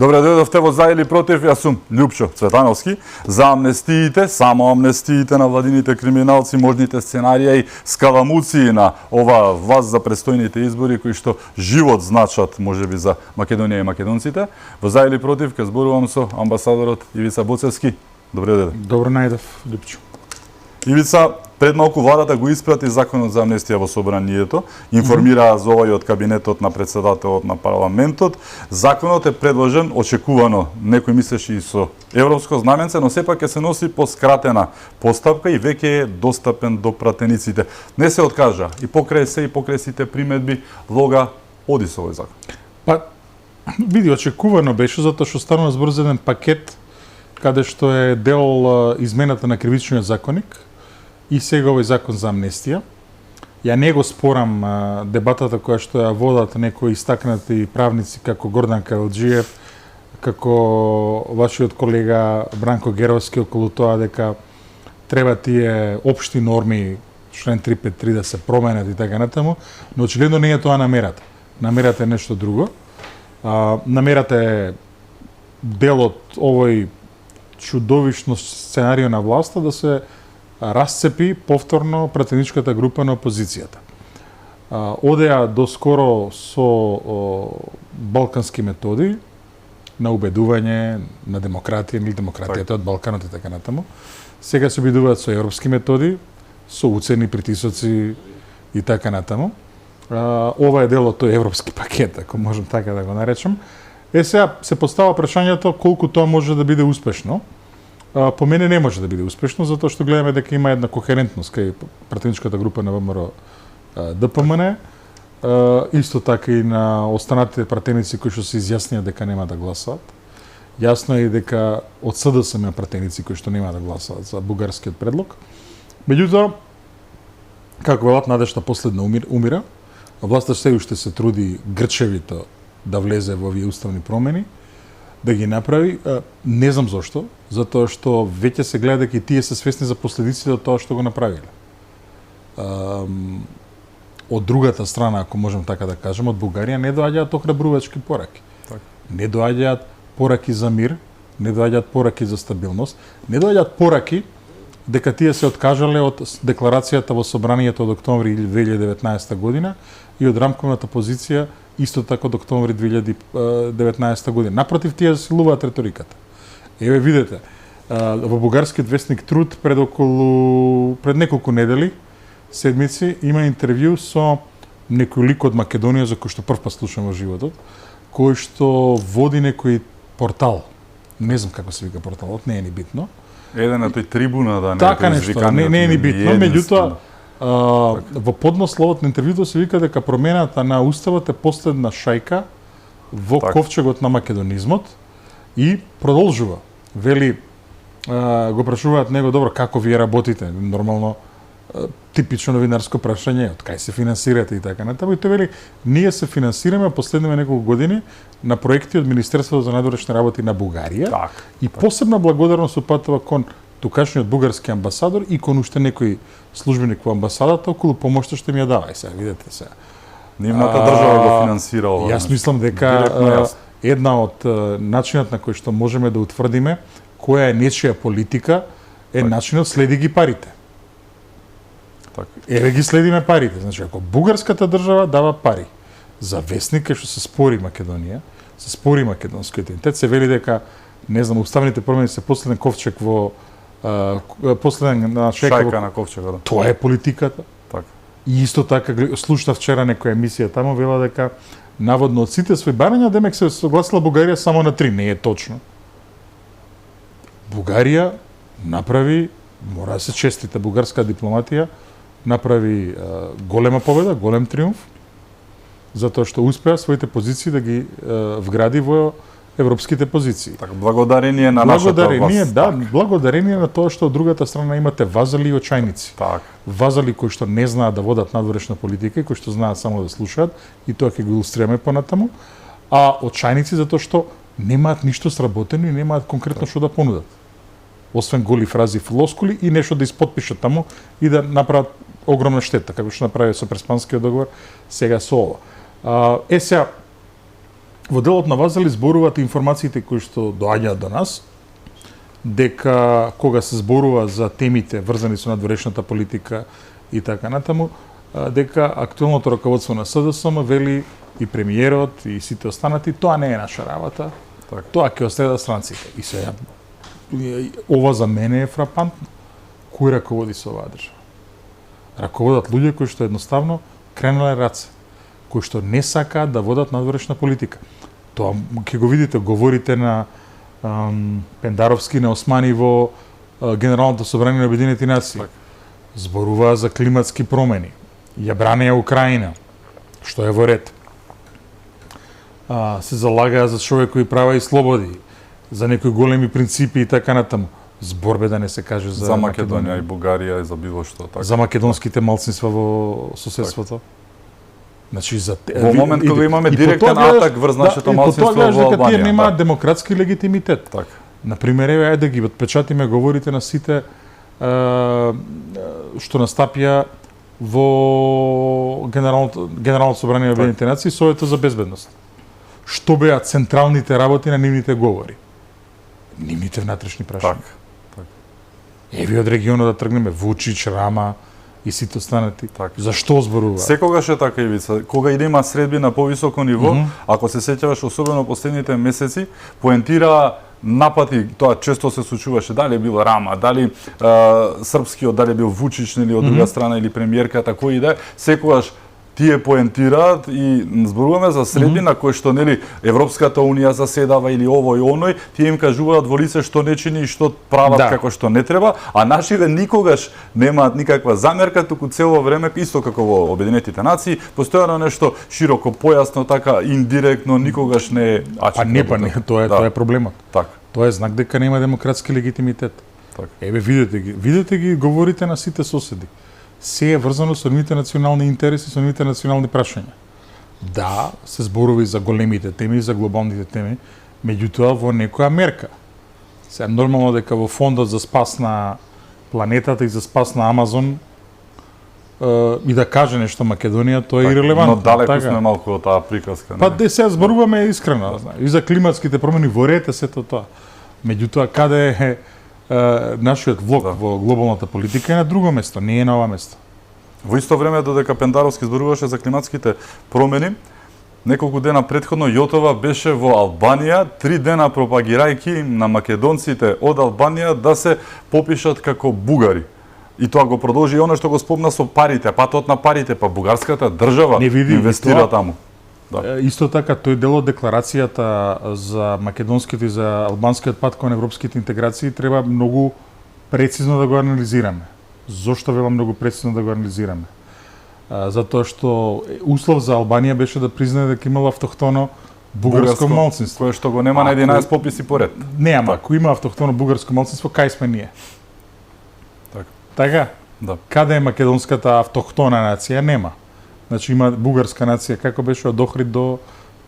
Добре дојдовте во За или против, јас сум Љупчо Цветановски. За амнестиите, само амнестиите на владините криминалци, можните сценарија и скаламуции на ова власт за престојните избори кои што живот значат можеби за Македонија и македонците. Во За или против ќе зборувам со амбасадорот Ивица Боцевски. Добре дојде. Добро најдов, Љупчо. Ивица, пред малку владата го испрати законот за амнестија во собранието, информираа за овој од кабинетот на председателот на парламентот. Законот е предложен очекувано, некој мислеше и со европско знаменце, но сепак ќе се носи по скратена постапка и веќе е достапен до пратениците. Не се откажа и покрај се и покрај сите примедби влога оди со овој закон. Па види, очекувано беше затоа што станува збор за еден пакет каде што е дел измената на кривичниот законник и сега овој закон за амнестија. Ја не го спорам дебатата која што ја водат некои истакнати правници како Гордан Караджиев, како вашиот колега Бранко Геровски околу тоа дека треба тие општи норми член 353 да се променат и така натаму, но очигледно не е тоа намерата. Намерата е нешто друго. Намерата е дел од овој чудовишно сценарио на власта да се расцепи повторно пратеничката група на опозицијата. Одеа доскоро со балкански методи на убедување, на демократија или демократијата од Балканот и така натаму. Сега се обидуваат со европски методи, со уцени, притисоци и така натаму. Ова е дел од тој европски пакет, ако можам така да го наречам. Сега се постава прашањето колку тоа може да биде успешно. По мене не може да биде успешно, затоа што гледаме дека има една кохерентност кај пратеничката група на ВМРО ДПМН, исто така и на останатите пратеници кои што се изјаснија дека нема да гласаат. Јасно е и дека од СДСМ има пратеници кои што нема да гласаат за бугарскиот предлог. Меѓутоа, како велат, надежта последна умира, власта се уште се труди грчевито да влезе во овие уставни промени, да ги направи. Не знам зошто, затоа што веќе се гледа дека и тие се свесни за последиците од тоа што го направиле. Од другата страна, ако можем така да кажем, од Бугарија не доаѓаат охрабрувачки пораки. Так. Не доаѓаат пораки за мир, не доаѓаат пораки за стабилност, не доаѓаат пораки дека тие се откажале од декларацијата во собранието од октомври 2019 година и од рамковната позиција исто така од октомври 2019 година. Напротив, тие засилуваат риториката. Еве видете, во бугарскиот вестник Труд пред неколку недели, седмици, има интервју со некој лик од Македонија за кој што прв пат слушам во животот, кој што води некој портал. Не знам како се вика порталот, не е ни битно. Еден на тој трибуна да не така нешто, не е ни битно, меѓутоа во поднасловот на интервјуто се вика дека промената на уставот е последна шајка во ковчегот на македонизмот и продолжува. Вели, го прашуваат него, добро, како вие работите? Нормално, типично новинарско прашање, од кај се финансирате и така натаму. И тој вели, ние се финансираме последниве неколку години на проекти од Министерството за надворешни работи на Бугарија и посебна благодарност упатува кон тукашниот бугарски амбасадор и кон уште некој службеник во амбасадата околу помошта што ми ја дава. И сега видете се. Нивната држава го финансира ова. Јас мислам дека една од начинот на кој што можеме да утврдиме која е нечија политика е начинот следи ги парите. Еве ги следиме парите. Значи, ако бугарската држава дава пари за вестник што се спори Македонија, се спори македонскиот идентитет, се вели дека, не знам, уставните промени се последен ковчег во последна шајка на ковчегот. Тоа е политиката. Така. И исто така слушнав вчера некоја емисија таму вела дека наводно од сите своји барања демек се согласила Бугарија само на 3, не е точно. Бугарија направи, мора да се честите, бугарска дипломатија направи голема победа, голем триумф, затоа што успеа своите позиции да ги вгради во европските позиции. Така, благодарение на нашата власт. Да, благодарение на тоа што од другата страна имате вазали и очајници. Так. Вазали кои што не знаат да водат надворешна политика и кои што знаат само да слушаат, и тоа ќе го илустрираме понатаму, а очајници затоа што немаат ништо сработено и немаат конкретно што да понудат. Освен голи фрази и флоскули и нешто да испотпишат таму и да направат огромна штета, како што направи со Преспанскиот договор, сега со ова. Сега, во делот на Вазели зборуваат информациите кои што доаѓаат до нас, дека кога се зборува за темите врзани со надворешната политика и така натаму, дека актуелното раководство на СДСМ вели и премиерот и сите останати, тоа не е наша работа, тоа ќе остави странците. И сега, ова за мене е фрапантно. Кој раководи со оваа држава? Раководат луѓе кои што едноставно кренале раце, кои што не сакаат да водат надворешна политика. Тоа ќе го видите, говорите на Пендаровски, на Османи во Генералното собрание на Обединените нации. Зборуваа за климатски промени. Ја бранеа Украина, што е во ред. Се залагаа за човекови права и слободи, за некои големи принципи и така натаму. Зборбе да не се каже за Македонија и Бугарија и за било што така. За македонските малцинства во соседството. Значи за во момент кога имаме директен атак врз нашето малцинство во Албанија. Дека тие немаат демократски легитимитет. Така. На пример, еве ајде да ги отпечатиме говорите на сите што настапија во Генералното собрание на Обединените нации, Советот за безбедност. Што беа централните работи на нивните говори? Нивните внатрешни прашања. Еве од регионот да тргнеме Вучич, Рама и сите останати. Зашто зборува? Секогаш е така, Ивица. Кога и да има средби на повисоко ниво, ако се сеќаваш особено последните месеци, поентира напати, тоа често се случуваше, дали бил Рама, дали српскиот, дали бил Вучич или од друга страна или премиерката, кој и да е, секогаш тие поентираат и зборуваме за средби на кои што нели Европската унија заседава или овој оној, тие им кажуваат во лице што не чини и што прават како што не треба, а нашите никогаш немаат никаква замерка, туку цело време исто како во Обединетите нации, постојано нешто широко појасно, така индиректно, никогаш не е не, тоа е проблемот. Така. Тоа е знак дека нема демократски легитимитет. Така. Еве видете ги, говорите на сите соседи. Се е врзано со нивните национални интереси, со нивните национални прашања. Да, се зборува и за големите теми, за глобалните теми, меѓутоа во некоја мерка. Се нормално дека во фондот за спас на планетата и за спас на Амазон и да каже нешто Македонија, тоа е ирелевантно. Но далеку сме малку од таа приказка. Па де сега зборуваме искрено, и за климатските промени во ред е сето тоа. Меѓутоа каде е нашиот влог во глобалната политика е на друго место, не е на ова место. Во исто време, додека Пендаровски зборуваше за климатските промени, неколку дена претходно Јотова беше во Албанија, 3 дена пропагирајќи на македонците од Албанија да се попишат како бугари. И тоа го продолжи и оно што го спомна со парите, патот на парите, па бугарската држава инвестира таму. Да. Исто така, тој дел од декларацијата за македонските и за албанскиот пат кон европските интеграции треба многу прецизно да го анализираме. Зошто велам многу прецизно да го анализираме? Затоа што услов за Албанија беше да признае дека имала автохтоно бугарско малцинство. Кое што го нема на 11 пописи поред. Не, ама ако има автохтоно бугарско малцинство, кај сме ние? Така? Да. Каде е македонската автохтона нација? Нема. Значи има бугарска нација, како беше од Охрид до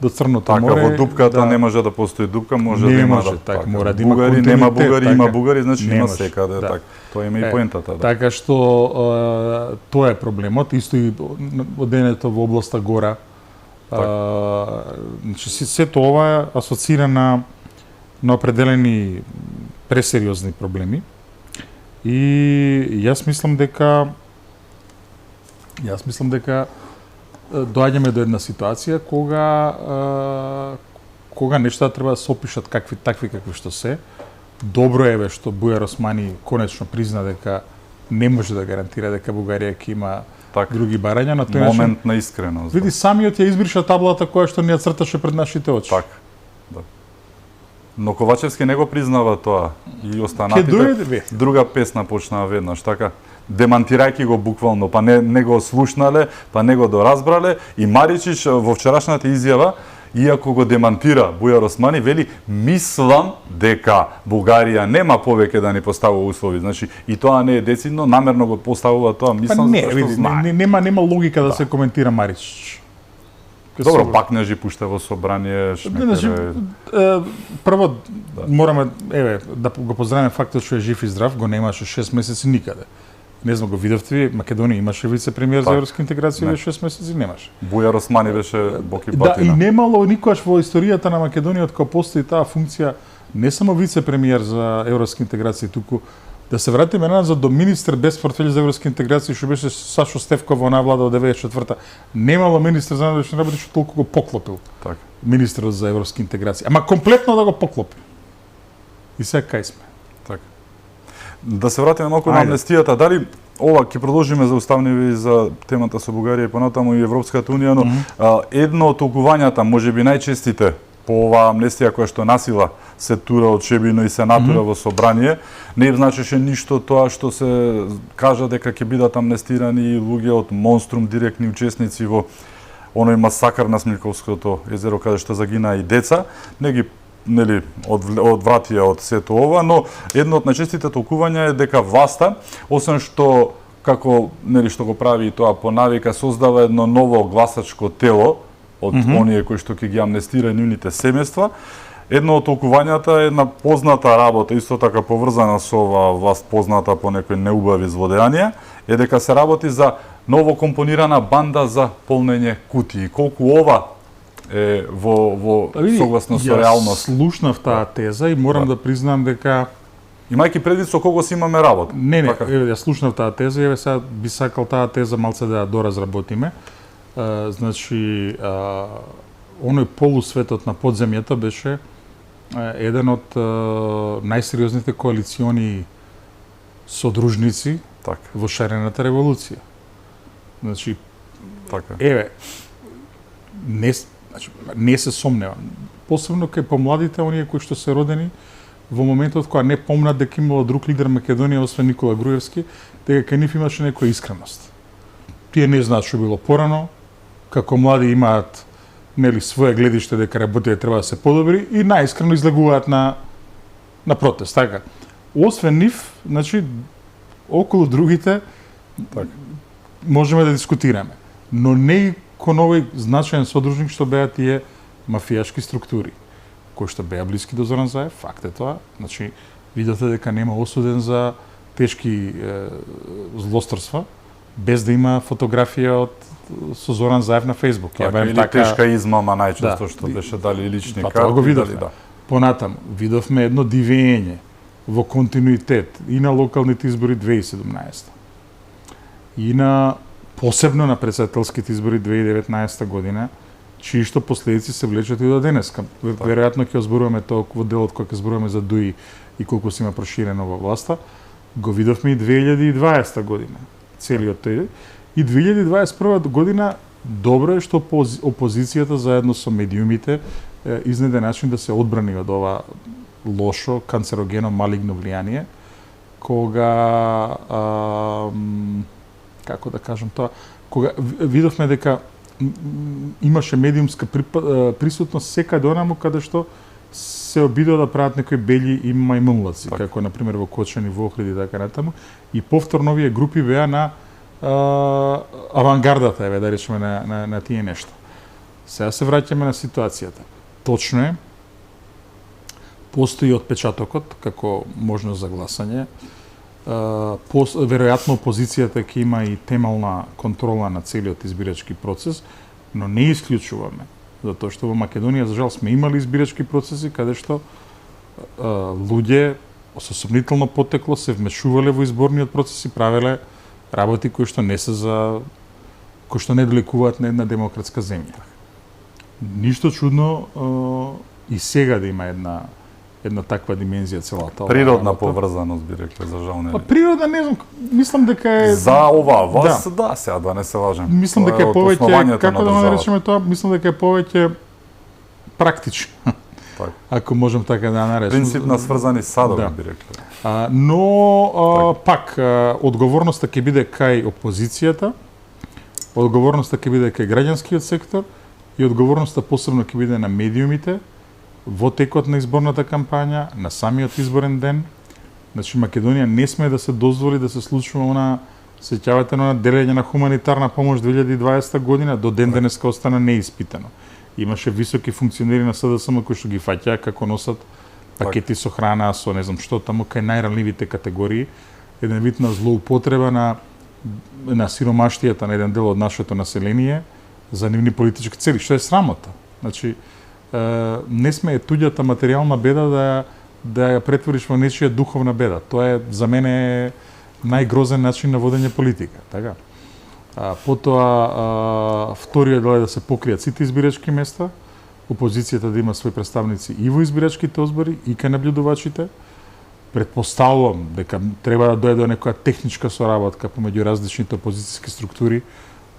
Црното море. Така, во дупката не може да постои дупка, може да има така, мора да има бугари, нема бугари, има бугари, значи има секаде, така. Тоа има и поентата, да. Така што тоа е проблемот, исто и оденето во областа Гора. Значи сето ова е асоцира на определени пресериозни проблеми. И јас мислам дека доаѓаме до една ситуација кога нештата треба да се опишат такви какви што се. Добро е што Бујар Османи конечно призна дека не може да гарантира дека Бугарија ќе има други барања, на тој момент на искреност. Види, самиот ја избриша таблата која што ни ја црташе пред нашите очи. Така. Да. Но Ковачевски не го признава тоа и останатите друга песна почнаа веднаш, така, демантирајќи го буквално, па не го слушнале, па не го доразбрале, и Маричич во вчерашната изјава, иако го демантира Бујар Османи, вели мислам дека Бугарија нема повеќе да ни поставува услови. Значи и тоа не е децидно, намерно го поставува тоа, мислам зашто знае. Нема логика да се коментира Маричич. Добро, пак не жи пушта во собрание, прво мораме да го поздравиме фактот што е жив и здрав, го немаше 6 месеци никаде. Не знам, го видовте, Македонија имаше вице-премиер за европска интеграција ве 6 месеци, немаше. Бујар Османи беше Боки Да, и Батина. немало никогаш во историјата на Македонија од кога постои таа функција не само вице-премиер за европска интеграција, туку да се вратиме назад до министер без портфељ за европска интеграција што беше Сашо Стефков во влада од 94-та. Немало министер за внатрешни работи што толку го поклопил. Така. Министерот за европска интеграција. Ама комплетно да го поклопи. И сега кај сме. Така. Да се вратиме малку на Ајде. амнестијата. Дали ова ќе продолжиме за уставниви за темата со Бугарија и понатаму и Европската унија, но едно од толкувањата, можеби најчестите по оваа амнестија која што насила се тура од Шебино и се натура во собрание, не значеше ништо тоа што се кажа дека ќе бидат амнестирани луѓе од Монструм, директни учесници во оној масакар на Смилковското езеро каде што загинаа и деца, не ги нели одвратија од сето ова, но едно од најчестите толкувања е дека власта, освен што како нели што го прави и тоа по навика, создава едно ново гласачко тело од оние кои што ќе ги амнестира нивните семејства. Едно од толкувањата е една позната работа, исто така поврзана со оваа власт, позната по некои неубави злодејанија, е дека се работи за ново компонирана банда за полнење кутии. Колку ова е во согласно со реалност. Ја слушнав таа теза и морам да признам дека Имајќи предвид со кого си имаме работа. Не, Така. ја слушнав таа теза и сега би сакал таа теза малце да ја доразработиме. Значи, оној полусветот на подземјата беше еден од најсериозните коалициони содружници Така, во шарената револуција. Значи, така. еве, не се сомневам. Посебно кај помладите, оние кои што се родени во моментот кога не помнат дека имало друг лидер Македонија освен Никола Груевски, дека кај нив имаше некоја искреност. Тие не знаат што било порано, како млади имаат нели свое гледиште дека работите треба да се подобри и најискрено излегуваат на протест, така. Освен нив, значи околу другите Така. можеме да дискутираме, но не и кон овој значаен содружник што беа тие мафијашки структури, кои што беа блиски до Зоран Заев, факт е тоа. Значи, видите дека нема осуден за тешки злосторства, без да има фотографија со Зоран Заев на Фејсбук. Така, или тешка измама најчесто што беше дали лични Тоа карти. го видовме. дали, да. Понатаму, видовме едно дивење во континуитет и на локалните избори 2017 и на посебно на председателските избори 2019 година, чии што последици се влечат и до денеска. Веројатно ќе зборуваме тоа во делот кој ќе зборуваме за ДУИ и колку се има проширено во власта. Го видовме и 2020 година. Целиот тој. И 2021 година добро е што опозицијата заедно со медиумите изнеде начин да се одбрани од ова лошо, канцерогено, малигно влијание, кога како да кажам тоа, кога видовме дека имаше медиумска присутност секаде онаму каде што се обидува да прават некои бели и мајмунлаци, како на пример во Кочани, во Охрид и така натаму, и повторно овие групи беа на авангардата, еве да речеме на тие нешта. Сега се враќаме на ситуацијата. Точно е, постои отпечатокот како можност за гласање. Веројатно опозицијата ќе има и темална контрола на целиот избирачки процес, но не исклучуваме, затоа што во Македонија за жал сме имали избирачки процеси каде што луѓе со сомнително потекло се вмешувале во изборниот процес и правеле работи кои што не се кои што не долекуваат на една демократска земја. Ништо чудно и сега да има една таква димензија целата ова Природна работа. поврзаност би рекле, за жал не. Природна не знам, мислам дека е За ова вас, да, сега да не се лажем. Мислам Тоа дека е од повеќе, основањето како на да државата. наречеме тоа, мислам дека е повеќе практично. Така. Ако можем така да наречеме. Принцип на сврзани садови Да. би рекле. Но пак одговорноста ќе биде кај опозицијата, одговорноста ќе биде кај граѓанскиот сектор и одговорноста посебно ќе биде на медиумите во текот на изборната кампања, на самиот изборен ден. Значи Македонија не сме да се дозволи да се случува она, сеќавате на делење на хуманитарна помош 2020 година, до ден денеска остана неиспитано. Имаше високи функционери на СДСМ кои што ги фаќаа како носат пакети со храна, со не знам што таму кај најранливите категории, еден вид на злоупотреба на сиромаштијата на еден дел од нашето население за нивни политички цели, што е срамота. Значи, не сме туѓата материјална беда да ја претвориш во нечија духовна беда. Тоа е за мене најгрозен начин на водење политика, така. Потоа вториот дел е да се покријат сите избирачки места, опозицијата да има своји представници и во избирачките одбори и кај наблюдувачите. Предпоставувам дека треба да дојде до некоја техничка соработка помеѓу различните опозицијски структури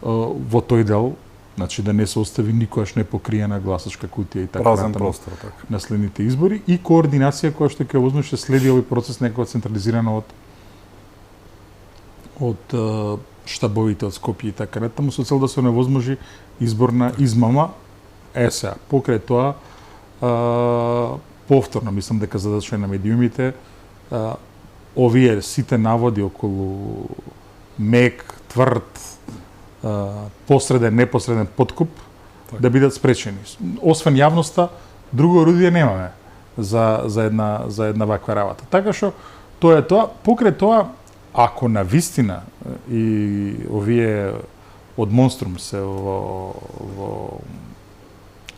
во тој дел, значи да не се остави никогаш непокриена гласачка кутија и така празен простор, така. на следните избори и координација која што ќе возможно следи овој процес некоја централизирана од штабовите од Скопје и така натаму со цел да се невозможи изборна измама. Сега, покрај тоа повторно мислам дека задача на медиумите овие сите наводи околу мек, тврд, посреден, непосреден подкуп да бидат спречени. Освен јавноста, друго орудие немаме за една ваква работа. Така што тоа е тоа. Покрај тоа, ако на вистина и овие од Монструм се во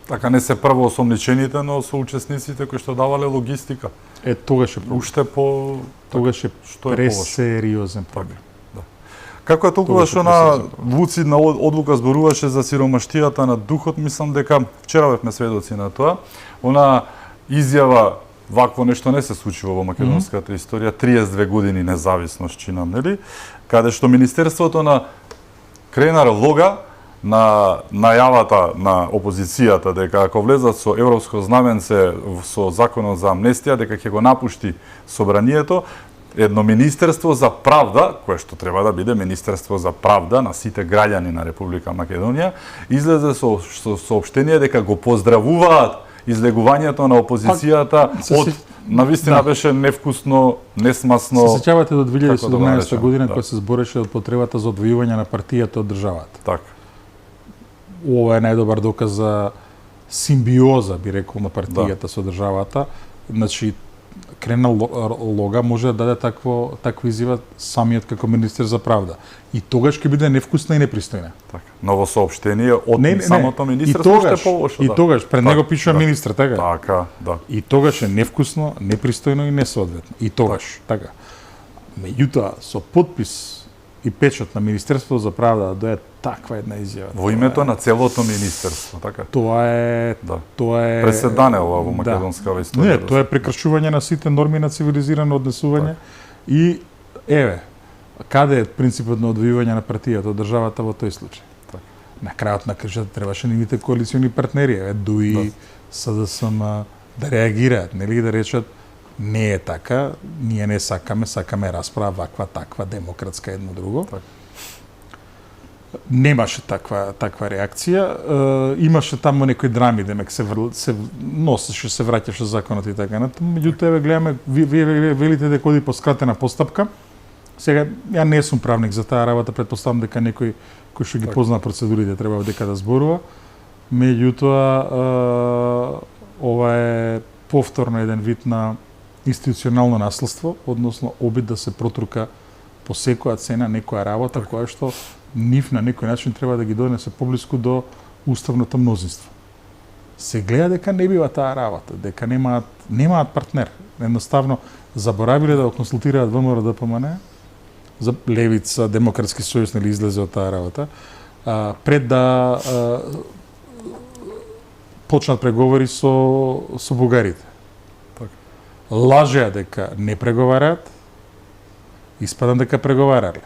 Така не се прво осомничените, но соучесниците кои што давале логистика. Тогаш е проблем. Уште по Тогаш е што е пресериозен проблем. Да. Како е толкуваш она луцидна одлука зборуваше за сиромаштијата на духот, мислам дека вчера бевме сведоци на тоа. Она изјава вакво нешто не се случува во македонската историја, 32 години независност чинам, нели? Каде што Министерството на Кренар лога на најавата на опозицијата дека ако влезат со европско знаменце со законот за амнестија, дека ќе го напушти собранието, едно Министерство за правда, кое што треба да биде Министерство за правда на сите граѓани на Република Македонија, излезе со соопштение дека го поздравуваат излегувањето на опозицијата навистина беше невкусно, несмасно. Се сеќавате до 2017 година да. кога се збореше од потребата за одвојување на партијата од државата. Така. Ова е најдобар доказ за симбиоза, би рекол, на партијата со државата. Значи, Крена лога може да даде таква изјава самиот како министер за правда. И тогаш ќе биде невкусна и непристојна. Така. Ново соопштение од самото министерство тогаш, уште полошо. И тогаш, пред него пишува министр, така? Така, да. И тогаш е невкусно, непристојно и несоодветно. И тогаш, така. Меѓутоа, со подпис и печат на Министерството за правда да дојде таква една изјава. Во името на целото министерство, така? Тоа е преседане ова во македонскава историја. Не, тоа е прекршување на сите норми на цивилизирано однесување и еве, каде е принципот на одвојување на партијата од државата во тој случај? На крајот на кршата требаше нивните коалициони партнери, ДУИ, СДСМ да реагираат, нели да речат не е така, ние не сакаме расправа ваква, таква, демократска, едно друго. Так. Немаше таква реакција. Имаше таму некои драми, демек се носеше, се враќаше законот и така натаму. Меѓутоа, гледаме, вие велите дека оди по скратена постапка. Сега, ја не сум правник за таа работа, предпоставам дека некој кој што ги познава процедурите треба дека да зборува. Меѓутоа, ова е повторно еден вид на институционално наследство, односно обид да се протрука по секоја цена некоја работа која што нив на некој начин треба да ги донесе поблиску до уставното мнозинство. Се гледа дека не бива таа работа, дека немаат партнер. Едноставно заборавиле да го консултираат ВМРО ДПМН, за Левица, Демократски сојуз нели излезе од таа работа, пред да почнат преговори со бугарите. Лажеа дека не преговараат, испадам дека преговарале.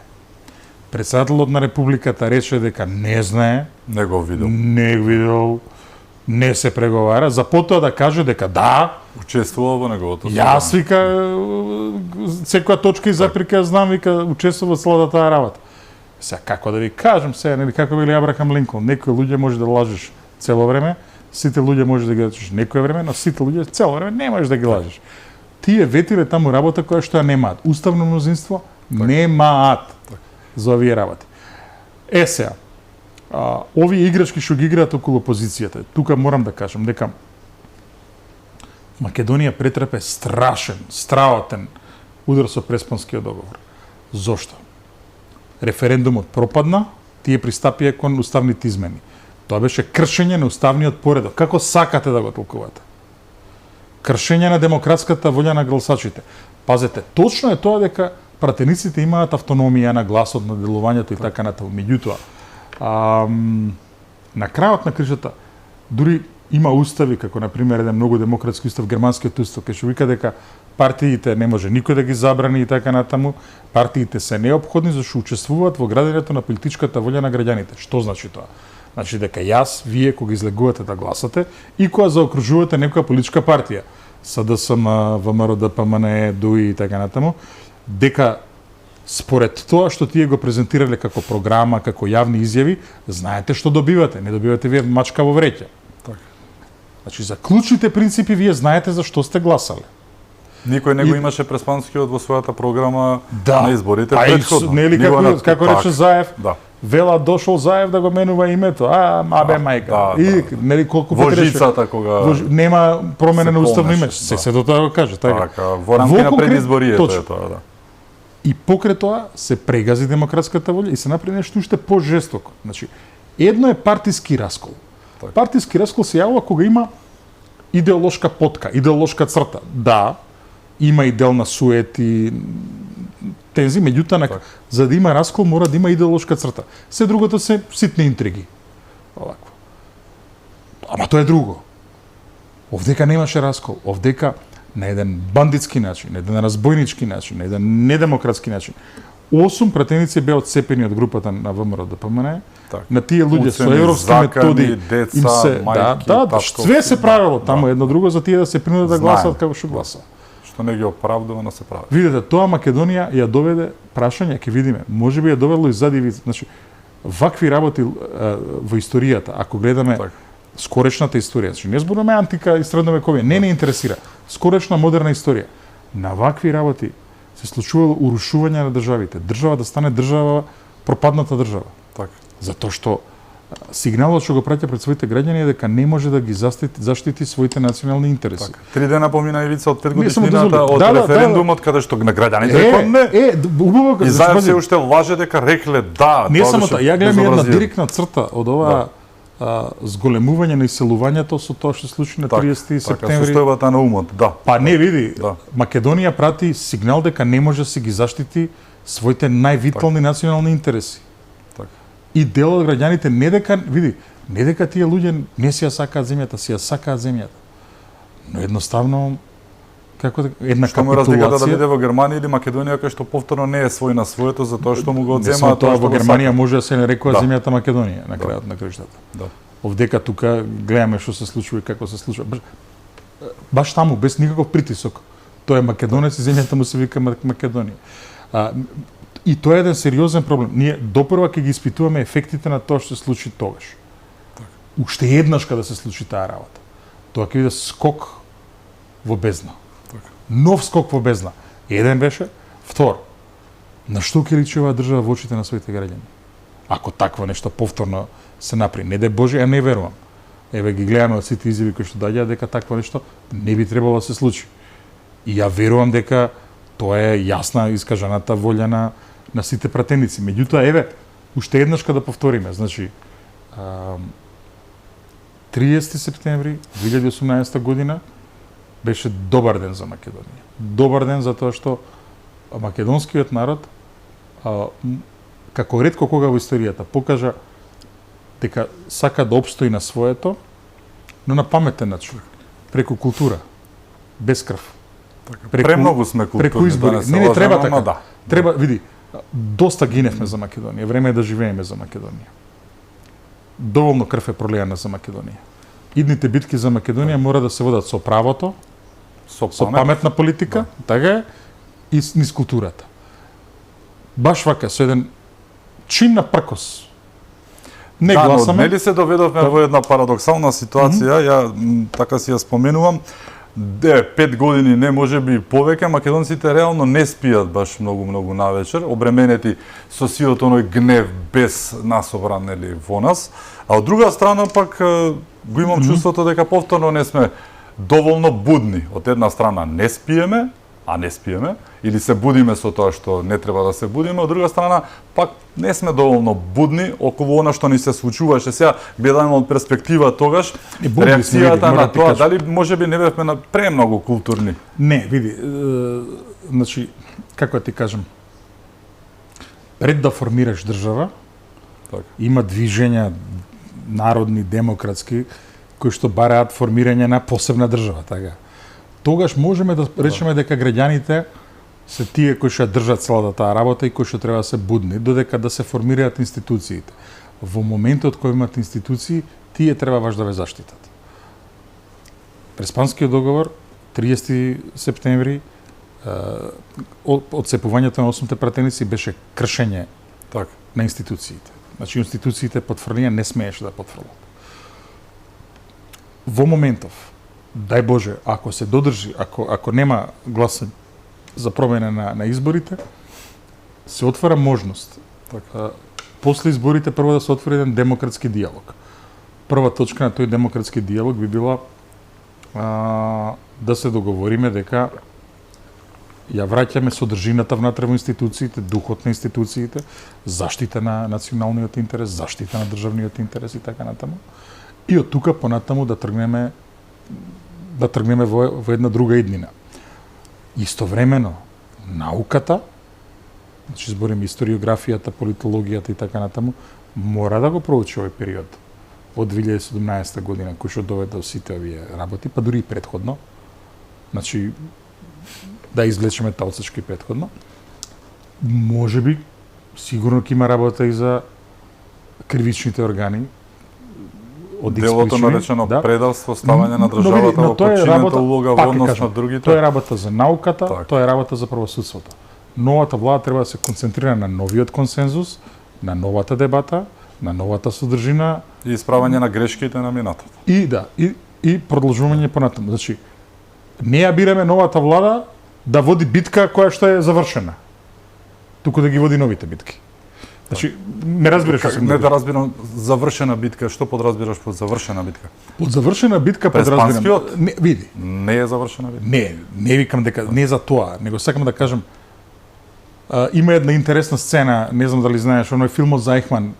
Председателот на Републиката рече дека не знае, не го видел, не се преговара, за потоа да каже дека да, учествувал во неговото јас вика секоја точка и заприка знам, вика учествува целата таа работа. Сега како да ви кажам сега, нели како били Абрахам Линколн, некои луѓе може да лажеш цело време, сите луѓе може да ги лажеш некое време, но сите луѓе цело време не можеш да ги лажеш. Тие ветиле таму работа која што ја немаат. Уставно мнозинство немаат за овие работи. Сега, овие играчки што ги играат околу опозицијата, тука морам да кажам дека Македонија претрпе страшен, страотен удар со Преспанскиот договор. Зошто? Референдумот пропадна, тие пристапија кон уставните измени. Тоа беше кршење на уставниот поредок. Како сакате да го толкувате? Кршење на демократската волја на гласачите. Пазете, точно е тоа дека пратениците имаат автономија на гласот, на делувањето и така натаму. Меѓутоа, на крајот на кришата, дури има устави, како на пример еден многу демократски устав, германскиот устав, кај што вика дека партиите не може никој да ги забрани и така натаму. Партиите се неопходни зашто учествуваат во градењето на политичката волја на граѓаните. Што значи тоа? Значи дека јас, вие кога излегувате да гласате и кога заокружувате некоја политичка партија, СДСМ, ВМРО, ДПМНЕ, ДУИ и така натаму, дека според тоа што тие го презентирале како програма, како јавни изјави, знаете што добивате, не добивате вие мачка во вреќа. Така. Значи за клучните принципи вие знаете за што сте гласале. Никој не го имаше Преспанскиот во својата програма Да. на изборите А и претходно. нели како рече Заев, Да. Вела дошол Заев да го менува името, абе мајка. И нели колку Во пати рече, жицата кога нема промена на уставно име, помнеше, се до тоа го каже, така. така во рамки на предизборието точно. е тоа, да. И покрај тоа се прегази демократската волја и се направи нешто уште пожестоко. Значи, едно е партиски раскол. Така. Партиски раскол се јавува кога има идеолошка потка, идеолошка црта. Да, има и дел на сует и тензи, меѓутоа за да има раскол мора да има идеолошка црта. Се другото се ситни интриги. Овакво. Ама тоа е друго. Овдека немаше раскол. Овдека на еден бандитски начин, на еден разбойнички начин, на еден недемократски начин. 8 пратеници беа отцепени од групата на ВМРО ДПМН. Так. На тие луѓе со Уцени, европски закани, методи деца, им се мајки, да, татковци, све се правело таму да. едно друго за тие да се принудат да Знаем. гласат како што гласа. Што не ги оправдува, но се прави. Видете, тоа Македонија ја доведе прашање, ќе видиме, можеби ја довело и зади вид. Значи, вакви работи во историјата, ако гледаме Так. скорешната историја, значи не зборуваме антика и средновековие, не интересира. Скорешна модерна историја. На вакви работи се случувало урушување на државите. Држава да стане држава, пропадната држава. Така. Затоа што сигналот што го праќа пред своите граѓани е дека не може да ги заштити своите национални интереси. Така. 3 дена помина Ивица од 5 Не, само годишнината дозволи. од Да, да, референдумот каде што на граѓаните рекоа не. убаво И Заев се уште лаже дека рекле да. не тоа само беше тоа, ја гледам една безобразие. директна црта од ова зголемување на иселувањето со тоа што се случи на 30 Така, септември. состојбата на умот, да. Па не види, Да. Македонија прати сигнал дека не може да се ги заштити своите највитални национални интереси. Така. И дел од граѓаните не дека тие луѓе не си ја сакаат земјата, си ја сакаат земјата. Но едноставно како една Што му разликата да капитулација. биде во Германија или Македонија кај што повторно не е свој на своето затоа што му го Не само одземаат тоа, што во го Германија сака. може да се нарекува Да. земјата Македонија на крајот на крштата. Да. Овдека тука гледаме што се случува и како се случува. Баш таму без никаков притисок. Тоа е македонец и земјата му се вика Македонија. И тоа е еден сериозен проблем. Ние допрва ќе ги испитуваме ефектите на тоа што се случи тогаш. Уште еднаш кога се случи таа работа. Тоа ќе биде скок во бездна. Нов скок во бездна. Еден беше, втор. На што ќе личи оваа држава во очите на своите граѓани? Ако такво нешто повторно се направи, не де Боже, ја не верувам. Еве ги гледаме од сите изјави кои што доаѓаат дека такво нешто не би требало да се случи. И ја верувам дека тоа е јасна искажаната волја на сите пратеници. Меѓутоа, еве, уште еднаш кога да повториме, значи 30 септември 2018 година беше добар ден за Македонија. Добар ден затоа што македонскиот народ како ретко кога во историјата покажа дека сака да опстои на своето, но на паметен начин, преку култура, без крв. Премногу сме културни. Преку избори. Да Не треба така. Да. Треба, види, доста гиневме за Македонија. Време е да живееме за Македонија. Доволно крв е пролеана за Македонија. Идните битки за Македонија мора да се водат со правото, со паметна политика, така е, и низ културата. Баш вака, со еден чин на пркос. Не да, гласаме. Но, нели се доведовме во една парадоксална ситуација, ја така си ја споменувам, 5 години, не може би повеќе, македонците реално не спијат баш многу навечер, обременети со сиот оној гнев без насобран нели во нас, а од друга страна пак го имам чувството дека повторно не сме доволно будни. Од една страна не спиеме, а не спиеме, или се будиме со тоа што не треба да се будиме, од друга страна, пак не сме доволно будни околу она што ни се случуваше. Сега гледаме од перспектива тогаш, реакцијата на тоа, дали можеби не бевме на премногу културни? Не, види, значи, како да ти кажам, пред да формираш држава, Так. има движења народни, демократски, кои што бараат формирање на посебна држава, така. Тогаш можеме да речеме дека граѓаните се тие кои што држат целата таа работа и кои што треба да се будни, додека да се формираат институциите. Во моментот кој имат институции, тие треба баш да ве заштитат. Преспанскиот договор, 30 септември, одцепувањето на 8 пратеници беше кршење Так. на институциите. Значи, институциите потврдија не смееше да потврдат. Во моментов, дај Боже, ако се додржи, ако нема гласање за промена на изборите, се отвара можност. Така. После изборите прво да се отвори еден демократски диалог. Прва точка на тој демократски диалог би била да се договориме дека ја враќаме содржината внатре во институциите, духот на институциите, заштита на националниот интерес, заштита на државниот интерес и така натаму. И од тука понатаму да тргнеме во една друга иднина. Истовремено, науката, значи зборим историографијата, политологијата и така натаму, мора да го проучи овој период од 2017 година, кој што доведе до сите овие работи, па дури и претходно. Значи, да извлечеме таа отсечка и претходно. Можеби, сигурно ќе има работа и за кривичните органи, Делото наречено предавство, ставање на државата во подчинета улога во однос на другите. Тоа е работа за науката, Так. тоа е работа за правосудството. Новата влада треба да се концентрира на новиот консензус, на новата дебата, на новата содржина И исправање на грешките на минатото. и продолжување понатаму. Значи, не ја бираме новата влада да води битка која што е завршена, туку да ги води новите битки. Значи, не разбираш што сум Не да разбирам завршена битка, што подразбираш под завршена битка? Под завршена битка подразбирам. Преспанскиот? Не, види. Не е завршена битка. Не викам дека не за тоа, него сакам да кажам има една интересна сцена, не знам дали знаеш, оној филмот за Eichmann,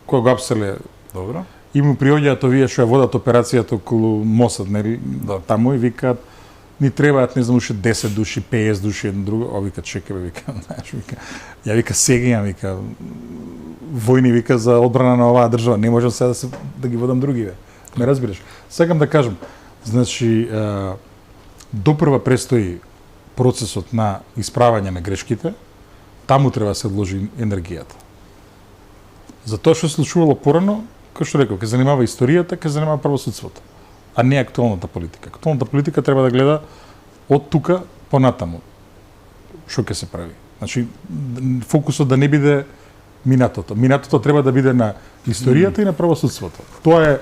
кој го апселе. Добро. И му приоѓаат овие што ја водат операцијата околу Мосад, нели? Да. Таму и викаат ни требаат, не знам, уште 10 души, 50 души, едно друго. О, вика, чекай, вика, знаеш, вика. Ја вика, сега, вика, војни, вика, за одбрана на оваа држава. Не можам сега да ги водам други, бе. Ме разбираш? Сакам да кажам, значи, допрва престои процесот на исправање на грешките, таму треба да се одложи енергијата. За тоа што се случувало порано, кој што реков, ќе занимава историјата, ќе занимава правосудството, а не актуелната политика. Актуелната политика треба да гледа од тука понатаму. Што ќе се прави? Значи, фокусот да не биде минатото. Минатото треба да биде на историјата и на правосудството. Тоа е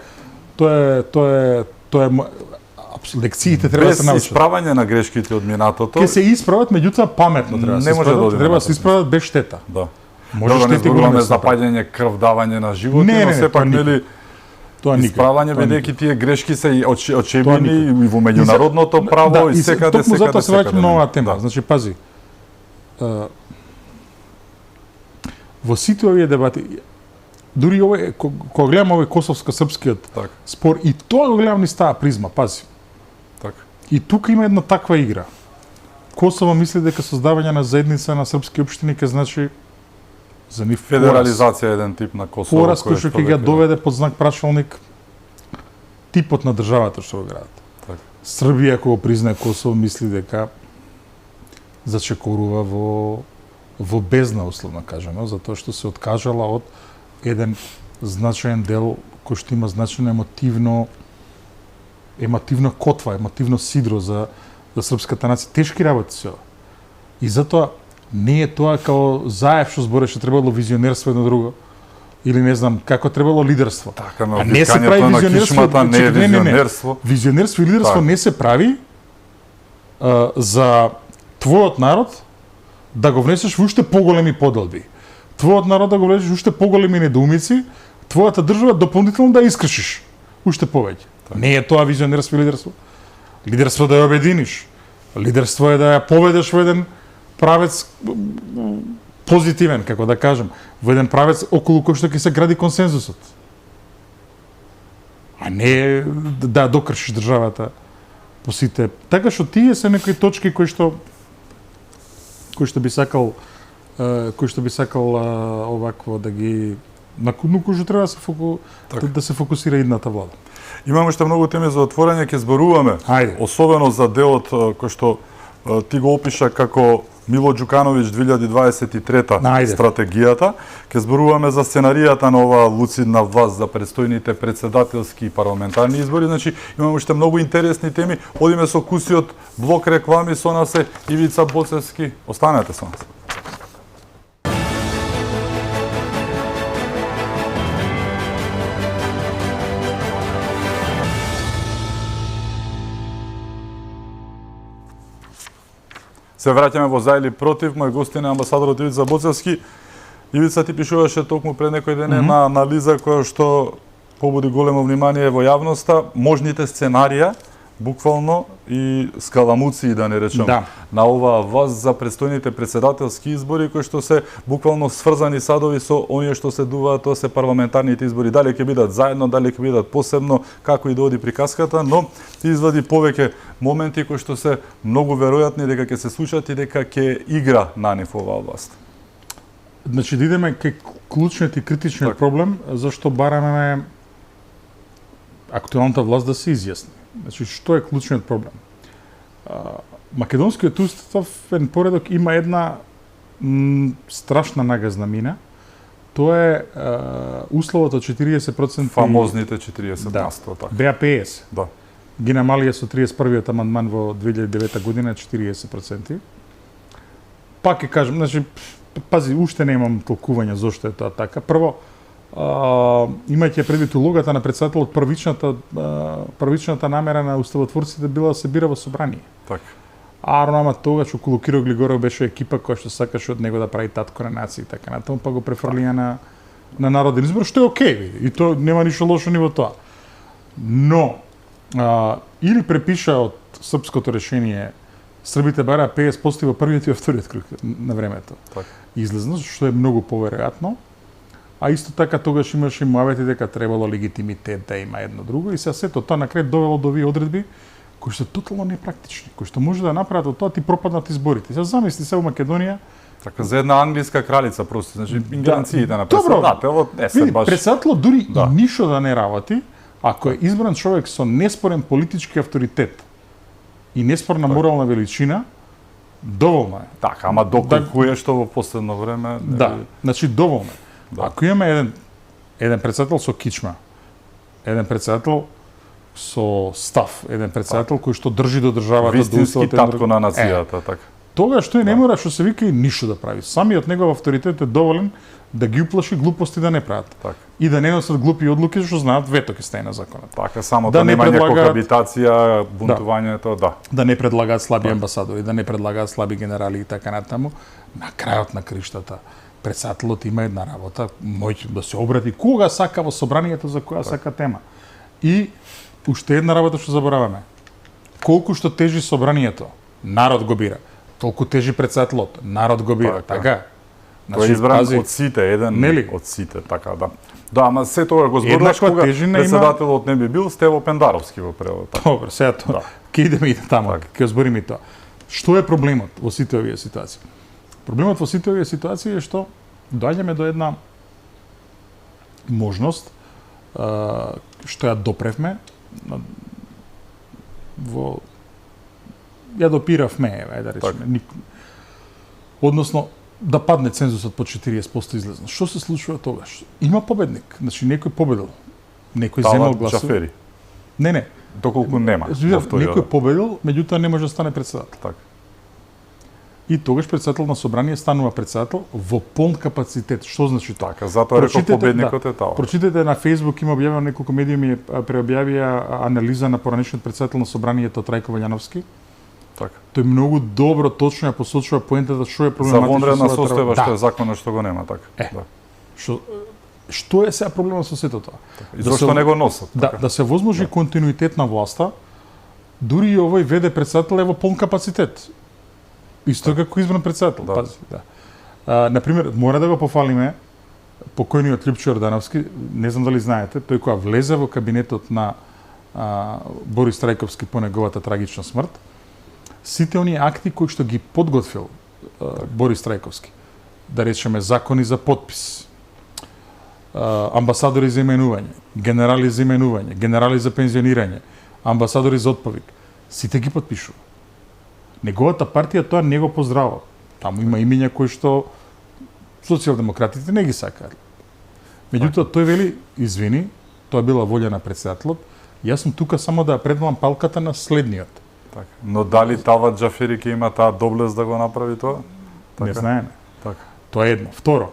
лекциите треба да се научат. Без исправање на грешките од минатото. Ќе се исправат, меѓутоа паметно треба да се исправат. Треба да се исправат без штета. Да. Може да не штети зборуваме големи за паѓање, крв, давање на животи, Не, но не, сепак тоа никак. нели Тоа никак. исправање Тоа бидејќи никак. тие грешки се и Тоа очебени никак. и во меѓународното право и секаде. Токму затоа се враќам на оваа тема. Да. Значи, пази. Во сите овие дебати, дури овој, кога гледам овој косовско-српскиот Так, спор, и тоа го гледам низ таа призма, пази. так. И тука има една таква игра. Косово мисли дека создавање на заедница на српски општини ќе значи за нив Федерализација е еден тип на Косово. пораз кој што ќе ги доведе под знак прашалник типот на државата што го градат. Так. Србија кога признае Косово мисли дека зачекорува во бездна, условно кажано, затоа што се откажала од еден значаен дел кој што има значајно емотивна котва, емотивно сидро за српската нација. Тешки работи се ова. И затоа не е тоа као Заев што збореше требало визионерство едно друго, или не знам како требало лидерство. Така, но А не се прави вискањето на визионерство, кишмата не е чекай, визионерство. Визионерство и лидерство Так. не се прави за твојот народ да го внесеш во уште поголеми поделби. Твојот народ да го влезеш уште поголеми недоумици, твојата држава дополнително да ја искршиш уште повеќе. Не е тоа визионерство и лидерство. Лидерство да ја обединиш. Лидерство е да ја поведеш во еден правец позитивен, како да кажем, во еден правец околу кој што ќе се гради консензусот. А не да докршиш државата по сите. Така што тие се некои точки кои што би сакал овакво да ги на кој што треба да се фокусира идната влада. Имаме уште многу теми за отворање, ќе зборуваме. Ајде. Особено за делот кој што ти го опиша како Мило Џукановиќ 2023 Ајде. стратегијата. Ќе зборуваме за сценаријата на оваа луцидна власт за предстојните претседателски и парламентарни избори. Значи, имаме уште многу интересни теми. Одиме со кусиот блок реклами, со нас е Ивица Боцевски. Останете со нас. Се враќаме во за или против. Мој гостин е амбасадорот Ивица Боцевски. Ивица, ти пишуваше токму пред некој ден една анализа која што побуди големо внимание во јавноста, можните сценарија, буквално и скаламуции, да не речем, на оваа власт за предстојните претседателски избори, кои што се буквално сврзани садови со оние што се дуваат, тоа се парламентарните избори. Дали ќе бидат заедно, дали ќе бидат посебно, како и да оди приказката, но ти извади повеќе моменти кои што се многу веројатни дека ќе се случат и дека ќе игра на нив оваа власт. Значи, да идеме кај клучниот и критичниот проблем, зашто бараме актуелната власт да се изјасни. Значи, што е клучниот проблем? Македонскиот уставен поредок има една страшна нагазна мина. Тоа е условот од 40%... Фамозните 40%, да, така. БАПС. Да. Ги намалија со 31-иот амандман во 2009 година 40%. Пак ќе кажем, значи, пази, уште немам толкување зошто е тоа така. Прво, имајќи предвид улогата на председателот, првичната намера на уставотворците била да се бира во собрание. Така. Ама тогаш околу Киро Глигоров беше екипа која што сакаше од него да прави татко на нација и така натаму, па го префрлија на народен избор, што е окей, и то нема ништо лошо ни во тоа. Но или препиша од српското решение Србите бараа 50% во првиот и во вториот круг на времето. Так. Излезно, што е многу поверојатно. А исто така тогаш имаше муавети дека требало легитимитет да има едно друго и сето тоа на крај довело до овие одредби кои се тотално непрактични, кои што може да направат од тоа ти пропаднат изборите. Сега замисли се во Македонија. Така за една англиска кралица просто, значи ингеренциите на председателот не се баш. Председателот дури и ништо да не работи, ако е избран човек со неспорен политички авторитет и неспорна морална величина, доволно е. Така, ама доколку е што во последно време... Да, значи доволно е. Да. Ако имаме еден председател со кичма, еден председател со став, еден председател кој што држи до државата, вистински татко на нацијата, така. Тогаш тој не мора што се вика и ништо да прави. Самиот негов авторитет е доволен да ги уплаши глупости да не прават. Так. И да не носат глупи одлуки што знаат вето ќе стане на законот. Така, самото немање кохабитација, бунтувањето, да. Да не предлагаат слаби амбасадори, да не предлагаат слаби генерали и така натаму. На крајот на криштата председателот има една работа, мој да се обрати кога сака во собранието за која сака тема. И уште една работа што забораваме. Колку што тежи собранието, народ го бира. Толку тежи председателот, народ го бира. Така. Тој е избран од сите, еден од сите, така да. Да, ама се тоа го зборуваш кога председателот не би бил Стево Пендаровски во превод. Добро, сега тоа. Ќе идеме и таму, ќе збориме и тоа. Што е проблемот во сите овие ситуации? Проблемот во сите овие ситуации е што доаѓаме до една можност што ја допревме во ја допиравме, да речеме. Односно да падне цензусот по 40% излезно. Што се случува тогаш? Има победник, значи некој победил. Некој земал гласови. Чафери. Не. Доколку нема. Некој победил, меѓутоа не може да стане председател. Така. И тогаш председател на собрание станува председател во полн капацитет. Што значи тоа? Така, затоа реков победникот е тоа. Прочитате на Facebook, има објавено неколку медиуми преобјавија анализа на поранешниот председател на собранието Трајко Вањановски. Така. Тој многу добро, точно ја посочува поентата што е проблематично. За вонредна состојба што е законот што го нема, така. Да. Што е сега проблемот со сето тоа? И зошто не го носат? Да се возможи континуитет на власта дури и овој ВД председател е во полн капацитет. Исто како избран председател, Да. пази, да. Например, мора да го пофалиме покојниот Лјупчо Јордановски, не знам дали знаете, тој кога влезе во кабинетот на Борис Трајковски по неговата трагична смрт, сите оние акти кои што ги подготвил Борис Трајковски, да речеме закони за подпис, амбасадори за именување, генерали за именување, генерали за пензионирање, амбасадори за отповик, сите ги подпишува. Неговата партија тоа не го поздравува. Таму има имиња кои што социјалдемократите не ги сакаат. Меѓутоа тој вели, извини, тоа била волја на председателот, јас сум тука само да ја предавам палката на следниот. Така. Но дали Талат Џафери ќе има таа доблест да го направи тоа? Не знаеме. Така. Тоа е едно. Второ,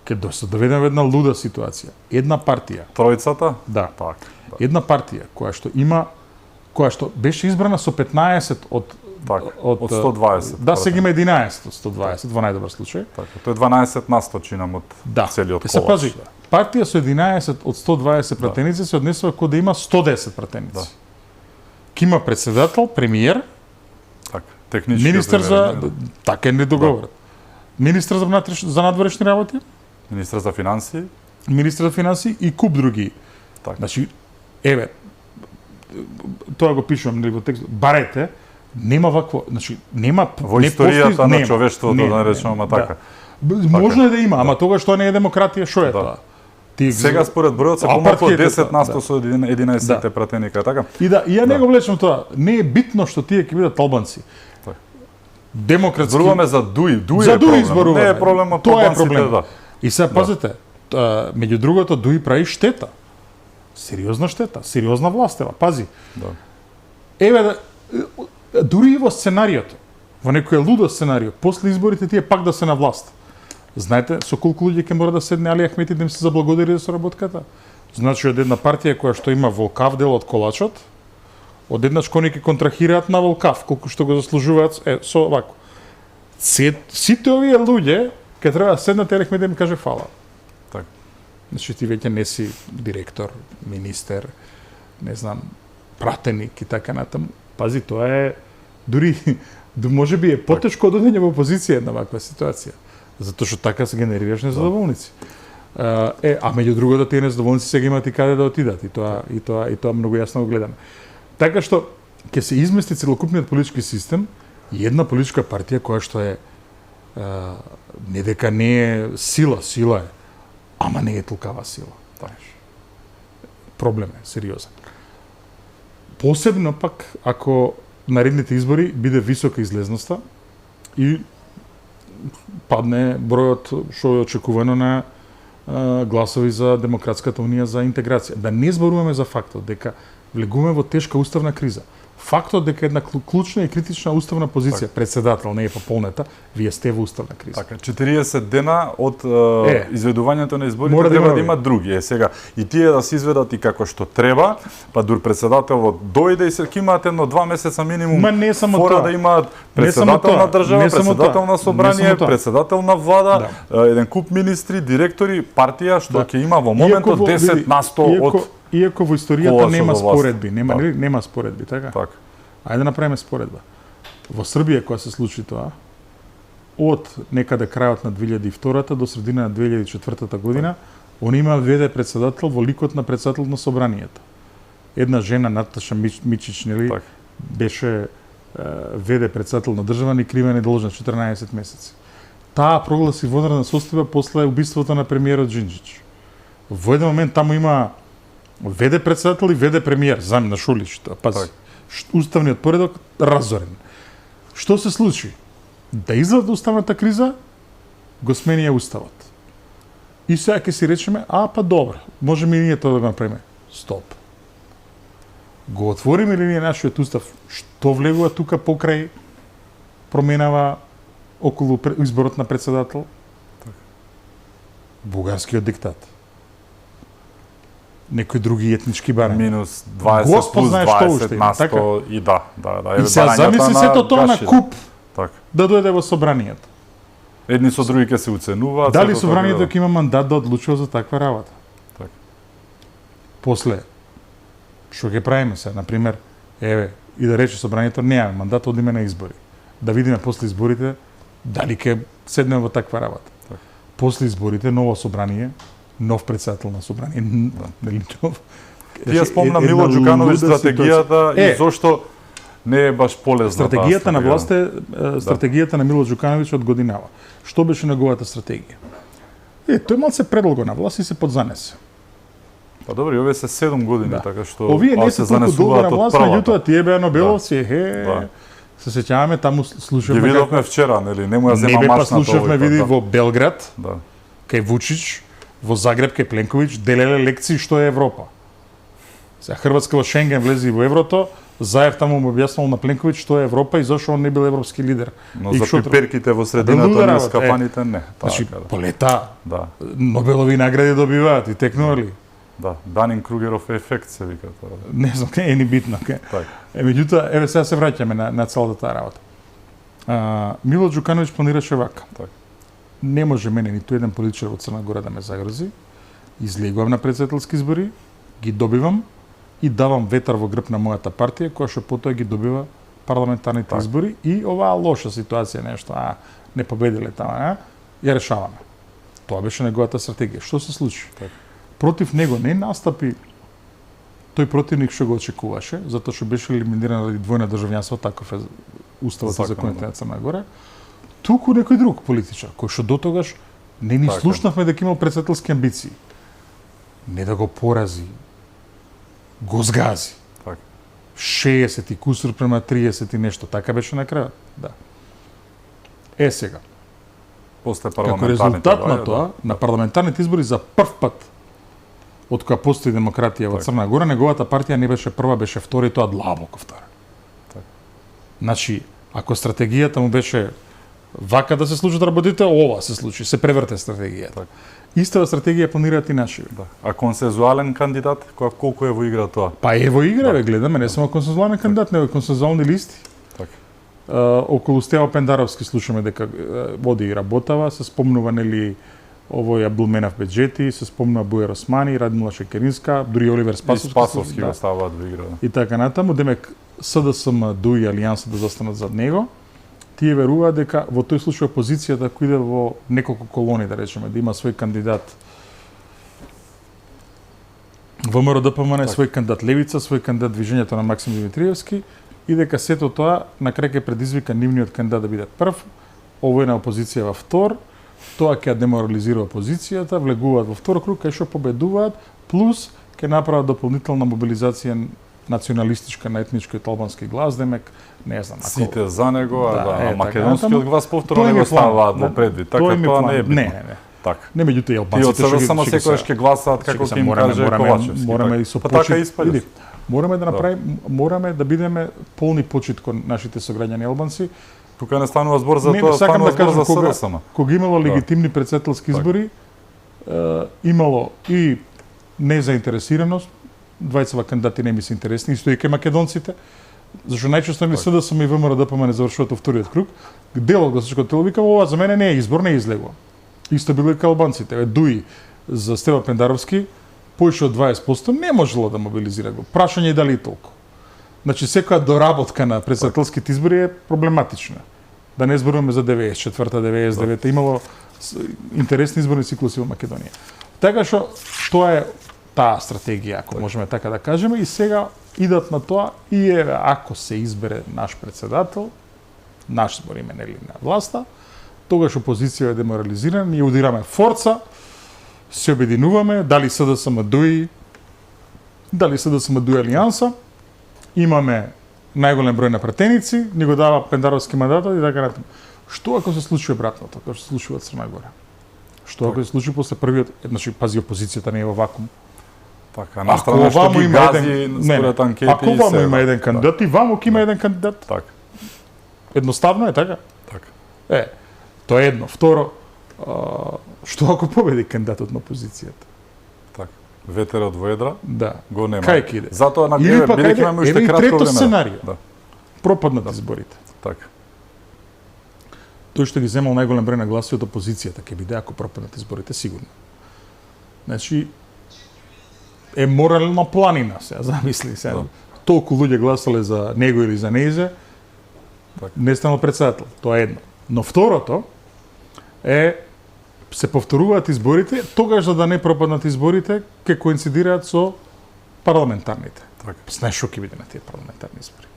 ќе да се доведеме во една луда ситуација. Една партија, Тројцата? да, Така. Да. една партија која што беше избрана со 15 од Така. Од 120. Да, сега има 11 од 120 во најдобар случај. Така. Тој е 12 на 100 чинам од Да. целиот Се колач. пази, партија со 11 од 120 пратеници се однесува како да има 110 пратеници. Да. Ки има председател, премиер, Така. Технички. министер за така е недоговорот. Министер за надворешни работи, Министер за финансии. министер за финансии и куп други. Така. Значи, еве, тоа го пишувам нели во текст, барете, нема вакво, значи нема Во не историјата постои- на нема, човештвото, да наречеме, ама така. Можно е да има, ама тогаш тоа не е демократија, што е Да. тоа? Ти Сега според бројот се А, помалку од партијата 10 на тоа, 100 со 11 Да. пратеника, така? И да, и ја не го влечам тоа. Не е битно што тие ќе бидат албанци. Така. Демократски. Зборуваме за Дуи, Дуи За е Дуи проблем. зборуваме. Не е проблемот Тоа е албанците, проблем. да. И сега пазете, меѓу другото Дуи прави штета. Сериозна штета, сериозна властева. Пази. Да. Еве да дури и во сценариото, во некој лудо сценарио, после изборите тие пак да се на власт. Знаете со колку луѓе ќе мора да седне Али Ахмети да им се заблагодари за соработката? Значи од една партија која што има волкав дел од колачот, одеднаш кони ќе контрахираат на волкав, колку што го заслужуваат со вако. Сите овие луѓе ќе треба да седнат Али Ахмети да им каже фала. Така. Значи ти веќе не си директор, министер, не знам, пратеник и така натаму. Пази, тоа е дури може би е потешко од одење во опозиција една ваква ситуација. Затоа што така се генерираш незадоволници. А меѓу другото тие незадоволници сега имаат и каде да отидат и тоа многу јасно го гледаме. Така што ќе се измести целокупниот политички систем и една политичка партија која што е не дека не е сила е, ама не е толкава сила. Проблем е сериозен. Посебно пак ако наредните избори биде висока излезноста и падне бројот што е очекувано на гласови за Демократската унија за интеграција. Да не зборуваме за фактот дека влегуваме во тешка уставна криза. Фактот дека една клучна и критична уставна позиција, председател не е пополнета, вие сте во уставна криза. Така, 40 дена од изведувањето на изборите мора да треба да има има други. Сега и тие да се изведат и како што треба, па дур председателот дојде и се ќе имаат едно 2 месеца минимум. Ма не само фора тоа. да имаат Не само председател тоа. на држава, Не само председател тоа. на Не собрание, само тоа. председател на влада, еден куп министри, директори, партија што Да. ќе има во моментот 10 на 100 од Иако во историјата полосот нема до власт. споредби, нема Да. нема споредби, така? така. Ајде да направиме споредба. Во Србија кога се случи тоа, од некаде крајот на 2002 до средина на 2004 година, они има ВД председател во ликот на председател на собранието. Една жена, Наташа Мичич, нели, Така. беше ВД председател на држава и кривен и должна 14 месеци. Таа прогласи вонредна состојба после убиството на премиерот Џинџич. Во еден момент таму има ВД председател и ВД премиер, замена на Шулич. Пази, Така. уставниот поредок разорен. Што се случи? Да излезе уставната криза, го сменија уставот. И сега ќе си речеме, па добро, можеме и ние тоа да го направиме. Стоп. Го отвориме ли ние нашиот устав, што влегува тука покрај променава околу изборот на председател? Бугарскиот диктат. Некои други етнички барања. Минус 20 Господ плюс знае што 20 уште има, на 100 така? и да. И сега замисли сето тоа на куп Така. да дојде во собранието. Едни со други ќе се уценуваат. Дали сето собранието тоа ќе има мандат да одлучува за таква работа? Така. После, што ќе правиме се? Например, еве, и да рече собранието, немаме мандат, одиме на избори. Да видиме после изборите дали ќе седнеме во таква работа. Так. После изборите ново собрание, нов председател на собрание, нели нов. Тие спомна Мило Џукановиќ стратегијата и зошто не е баш полезна стратегијата на власт е стратегијата на Мило Џукановиќ од годинава. Што беше неговата стратегија? Тој малце предолго на власт и се подзанесе. Па добро, овие се 7 години, така што овие не се толку долго на власт, меѓутоа тие беа Нобеловци, се сеќаваме таму слушавме. Ги видовме вчера, нели, не му ја зема машната. Слушавме види во Белград, да. Кај Вучич, во Загреб кај Пленковиќ делеле лекции што е Европа. Сега Хрватска во Шенген влезе во еврото, Заев таму му објаснал на Пленковиќ што е Европа и зашо он не бил европски лидер. Но за пиперките во средината на скапаните не. Значи полета. Да. Нобелови награди добиваат и текнували. Да, Данинг-Кругеров ефект се вика тоа. Не знам, е ни битно. Так. Меѓутоа, еве сега се враќаме на целата таа работа. Мило Џукановиќ планираше вака. Так. Не може мене ниту еден политичар во Црна Гора да ме загрози. Излегувам на председателски избори, ги добивам и давам ветар во грб на мојата партија, која што потоа ги добива парламентарните избори и оваа лоша ситуација, нешто, не победиле таа, ја решаваме. Тоа беше неговата стратегија. Што се случи? Так. Против него не настапи тој противник што го очекуваше, затоа што беше елиминиран ради двојно државјанство, таков е уставот и законите на Црна Гора, туку некој друг политичар, кој што дотогаш не ни слушнавме дека имал председателски амбиции. Не да го порази, го згази. Так. 60 и кусур према 30 и нешто, така беше на крајот. Да. Сега. После како резултат на тоа, на парламентарните избори за прв пат од кога постои демократија во Црна Гора, неговата партија не беше прва, беше втора и тоа длабоко втора. Так. Значи, ако стратегијата му беше вака да се случат работите, ова се случи, се преврте стратегијата. Так. Истава стратегија планираат и нашиви. Да. А консензуален кандидат, колку е во игра тоа? Па е во игра, гледаме, не само консензуален кандидат, него консензуални листи. Так. Околу Стева Пендаровски слушаме дека води и работава, се спомнува нели овој Абдулменав Беџети, се спомнува Буер Османи, Радмила Шекеринска, дури Оливер Спасовски. Спасовски го ставаат во игра. И така натаму, демек СДСМ, ДУ и Алијанса да застанат зад него. Тие веруваат дека во тој случај опозицијата кој иде во неколку колони, да речеме, да има свој кандидат. ВМРО ДПМН свој кандидат Левица, свој кандидат Движењето на Максим Димитриевски и дека сето тоа на крај ќе предизвика нивниот кандидат да биде прв, овој на опозиција во втор, тоа ќе деморализира опозицијата, влегуваат во втор круг, кај што победуваат, плюс ќе направат дополнителна мобилизација националистичка на етничкиот албански глас, демек, не знам. Сите за него, македонскиот глас повторно не го ставаат во предвид. Така тоа не е битно. Не. Так. Не, меѓутоа и албанците што само секогаш ќе гласаат како ќе им каже Ковачевски. Мораме и со почит. Мораме да направиме, мораме да бидеме полни почит кон нашите сограѓани албанци. Тука не станува збор за тоа, станува збор за СДСМ. Кога имало легитимни председателски избори, имало и незаинтересираност, двајцава кандидати не ми се интересни, исто и кај македонците, зашто најчесто ни СДСМ и ВМРО ДПМН не завршуваат во вториот круг. Дел од гласачкото тело вика, ова за мене не е избор, не излегува. Исто било и кај албанците. Дуи за Стева Пендаровски, поише од 20% не можело да мобилизира го. Прашање и дали толку. Значи, секоја доработка на председателските избори е проблематична. Да не зборуваме за 94-та, 99-та, имало интересни изборни циклуси во Македонија. Така што, тоа е таа стратегија, ако можеме така да кажеме, и сега идат на тоа, и ако се избере наш председател, наш збориме, нели, на власта, тогаш опозиција е деморализирана, ние удираме форца, се обединуваме, дали СДСМ ДУИ, дали СДСМ ДУИ Алијанса, имаме најголем број на пратеници, ни го дава Пендаровски мандатот и така натаму. Што ако се случи обратното, како што се случи во Црна Гора? Што ако се случи после првиот, значи пази опозицијата не е во вакуум. Така, на страна што ги гази според анкети. Ако вамо има еден кандидат и вамо ќе има еден кандидат. Така. Едноставно е така? Така. Тоа е едно. Второ, што ако победи кандидатот на опозицијата? Така. Ветерот во едра? Да. Го нема. Кај ќе иде? Затоа на геве бидејќи имаме уште кратко време. Трето сценарио. Да. Пропаднат изборите. Така. Тој што ги земал најголем број на гласи од опозицијата ќе биде ако пропаднат изборите сигурно. Значи е морална планина, сега замисли сега. толку луѓе гласале за него или за нејзе, не станал председател. Тоа е едно. Но второто е се повторуваат изборите, тогаш за да не пропаднат изборите, ќе коинцидираат со парламентарните. Така. Знаеш што ќе биде на тие парламентарни избори?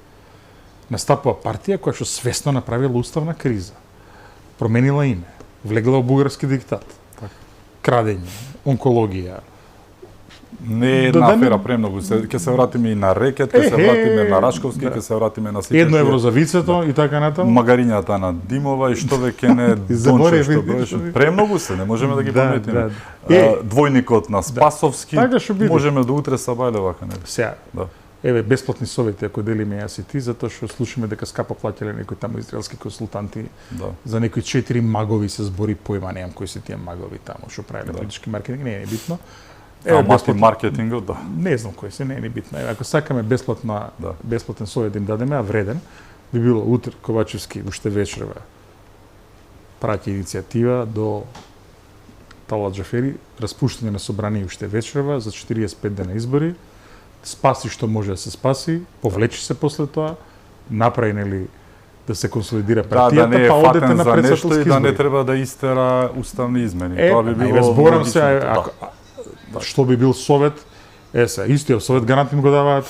Настапува партија која што свесно направила уставна криза. Променила име, влегла во бугарски диктат. Така. Крадење, онкологија. Не е една афера премногу. Ќе се вратиме и на рекет, ќе се вратиме на Рашковски, ќе се вратиме на сите. 1 евро за вицето и така натаму. Магарињата на Димова и што веќе не Донче што беше. Премногу се, не можеме да ги пометиме. Двојникот на Спасовски, можеме до утре Сабајле вака не. Сега. Да. Еве бесплатни совети ако делиме јас и ти, затоа што слушаме дека скапа плаќале некои таму израелски консултанти. Да. За некои 4 магови се збори, појма немам кои се тие магови таму што правеле политички маркетинг, не е битно. Маркетингот, да. Не знам кои се, не е битно. Ако сакаме бесплатен совет да им дадеме, а вреден, би било утре Ковачевски уште вечерва праќа иницијатива до Талат Джафери, распуштање на собрание уште вечерва за 45 дена избори, спаси што може да се спаси, повлечи се после тоа, направи нели да се консолидира партијата, да не е па одете на за нешто претседателски и да не избори. треба да истера уставни измени. Тоа би било разборам се, логично, што би бил совет, истиот совет гарант им го даваат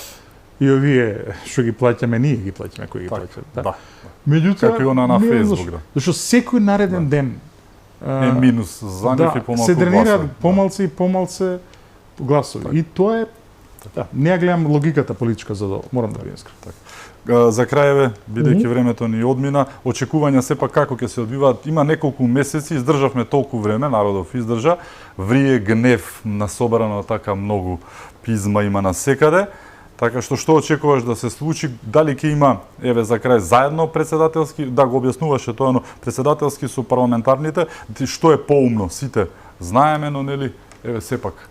и овие што ги плаќаме, ние ги плаќаме кои ги плаќаме. Да. Меѓутоа, Како и она на Facebook, да. Зашто секој нареден ден Е минус за нив и помалку се дренираат гласови. помалце и помалце гласови. И тоа е не ја гледам логиката политичка за да морам да бидам искрен. За крајеве, бидејќи времето ни одмина, очекувања сепак како ќе се одвиваат. Има неколку месеци, издржавме толку време, народов издржа, врие гнев на собрано така многу пизма има на секаде. Така што очекуваш да се случи? Дали ќе има, еве за крај, заедно председателски, да го објаснуваше тоа, но председателски со парламентарните, што е поумно, сите знаеме, но нели, еве сепак,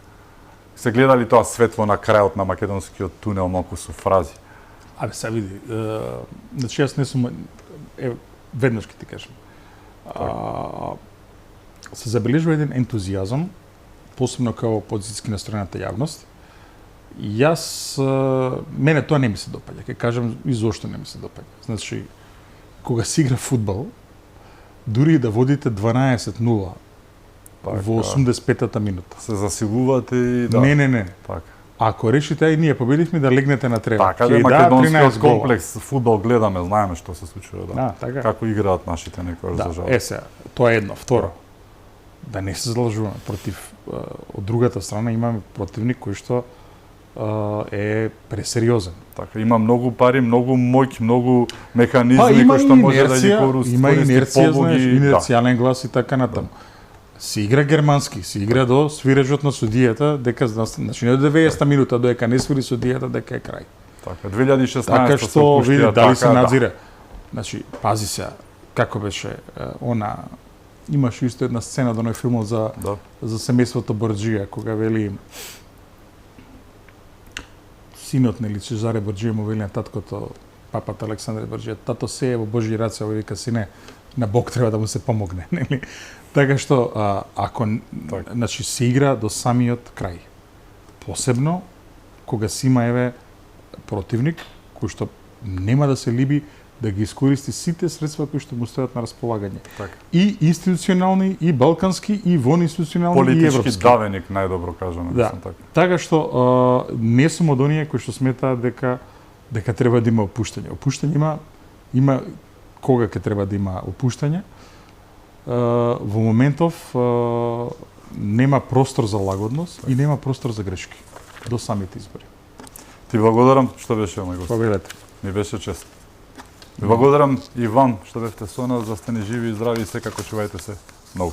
се гледали тоа светло на крајот на македонскиот тунел, малку со фрази? Абе, сега види, значи јас не сум, веднаш ќе ти кажам, се забележува еден ентузијазам, посебно као опозицијски настроената јавност. Јас, мене тоа не ми се допаѓа, ќе кажам и зошто не ми се допаѓа. Значи, кога се игра фудбал, дури да водите 12-0 во 85-та минута. Се засилувате и да. Не. Така. Ако решите, ај ние победивме да легнете на трева. Така да, македонскиот комплекс фудбал гледаме, знаеме што се случува, да. Така. Како играат нашите некојаш за жал. Сега, тоа е едно. Второ, да не се залажуваме против, од другата страна имаме противник кој што е пресериозен. Така, има многу пари, многу моќ, многу механизми кои што може да ги користи. Има инерција, знаеш, инерцијален глас и така натаму. Се игра германски, се игра до свирежот на судијата, дека значи не до 90-та минута, додека не свири судијата, дека е крај. Така, 2016 така што види дали се надзира. Да. Значи, пази се, како беше она имаше исто една сцена до оној филмот за семејството Борџија, кога вели синот нели Чезаре Борџија му вели на таткото, папата Александре Борџија, тато се е во Божји раце, овој вика сине, на Бог треба да му се помогне, нели? Така што ако значи се игра до самиот крај. Посебно кога си има еве противник кој што нема да се либи да ги искористи сите средства кои што му стојат на располагање. Так. И институционални, и балкански, и вонинституционални, и европски. Политички давеник, најдобро кажано. Да. Така што не сум од оние кои што сметаат дека треба да има опуштање. Опуштање има кога ќе треба да има опуштање. Во моментов нема простор за лагодност и нема простор за грешки до самите избори. Ти благодарам што беше мој гост. Победете. Ми беше чест. Ви благодарам и вам што бевте со нас, да сте ни живи и здрави и секако чувајте се многу.